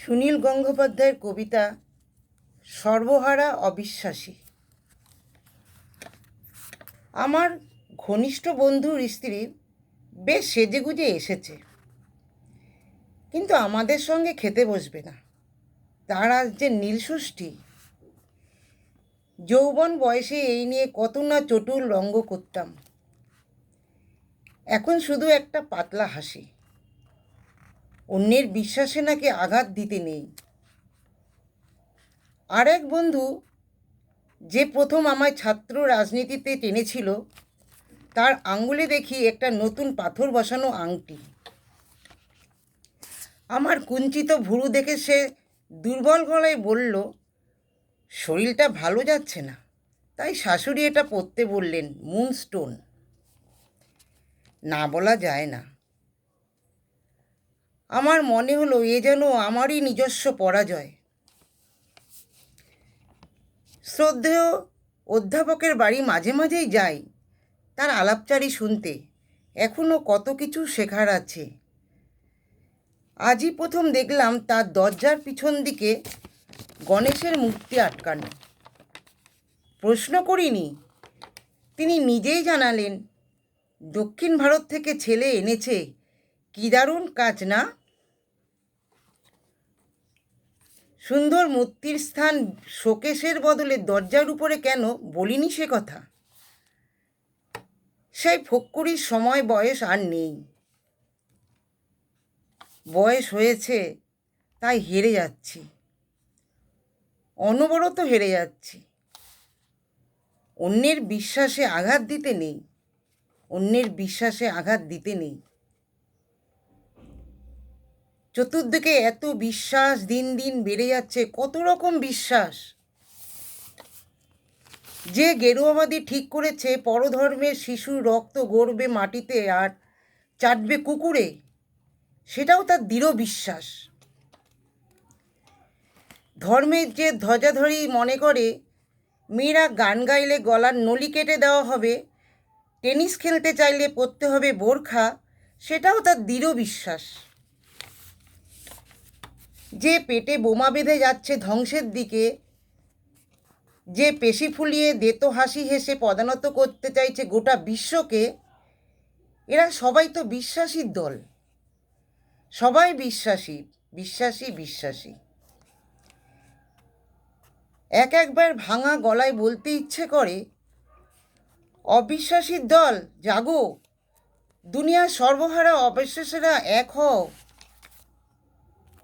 সুনীল গঙ্গোপাধ্যায়ের কবিতা সর্বহারা অবিশ্বাসী। আমার ঘনিষ্ঠ বন্ধুর স্ত্রী বেশ সেজেগুজে এসেছে, কিন্তু আমাদের সঙ্গে খেতে বসবে না। তার আজ যে নীলষষ্ঠী। যৌবন বয়সে এই নিয়ে কত না চটুল রঙ্গ করতাম। এখন শুধু একটা পাতলা হাসি। অন্যের বিশ্বাসে নাকি আঘাত দিতে নেই। আর এক বন্ধু, যে প্রথম আমায় ছাত্র রাজনীতিতে টেনেছিল, তার আঙ্গুলে দেখি একটা নতুন পাথর বসানো আংটি। আমার কুঞ্চিত ভুরু দেখে সে দুর্বল গলায় বলল, শরীরটা ভালো যাচ্ছে না, তাই শাশুড়ি এটা পরতে বললেন, মুনস্টোন। না বলা যায় না। আমার মনে হলো এ যেন আমারই নিজস্ব পরাজয়। শ্রদ্ধেয় অধ্যাপকের বাড়ি মাঝে মাঝেই যাই তার আলাপচারি শুনতে। এখনও কত কিছু শেখার আছে। আজই প্রথম দেখলাম তার দরজার পিছন দিকে গণেশের মূর্তি আটকানো। প্রশ্ন করিনি, তিনি নিজেই জানালেন, দক্ষিণ ভারত থেকে ছেলে এনেছে। কি দারুণ কাজ না? সুন্দর মূর্তির স্থান শোকেসের বদলে দরজার উপরে কেন বলিনি সে কথা। সেই ফক্কুরির সময় বয়স আর নেই। বয়স হয়েছে, তাই হেরে যাচ্ছি, অনবরত হেরে যাচ্ছি। অন্যের বিশ্বাসে আঘাত দিতে নেই, অন্যের বিশ্বাসে আঘাত দিতে নেই। চতুর্দিকে এত বিশ্বাস দিন দিন বেড়ে যাচ্ছে, কত রকম বিশ্বাস। যে গেরুয়াবাদী ঠিক করেছে পরধর্মের শিশুর রক্ত গড়বে মাটিতে আর চাটবে কুকুরে, সেটাও তার দৃঢ় বিশ্বাস। ধর্মের যে ধ্বজাধারী মনে করে মেয়েরা গান গাইলে গলার নলি কেটে দেওয়া হবে, টেনিস খেলতে চাইলে পরতে হবে বোরখা, সেটাও তার দৃঢ় বিশ্বাস। যে পেটে বোমা বেঁধে যাচ্ছে ধ্বংসের দিকে, যে পেশি ফুলিয়ে দেতো হাসি হেসে পদানত করতে চাইছে গোটা বিশ্বকে, এরা সবাই তো বিশ্বাসীর দল। সবাই বিশ্বাসী, বিশ্বাসী, বিশ্বাসী। একবার ভাঙা গলায় বলতে ইচ্ছে করে, অবিশ্বাসীর দল জাগো, দুনিয়ার সর্বহারা অবিশ্বাসীরা এক হও।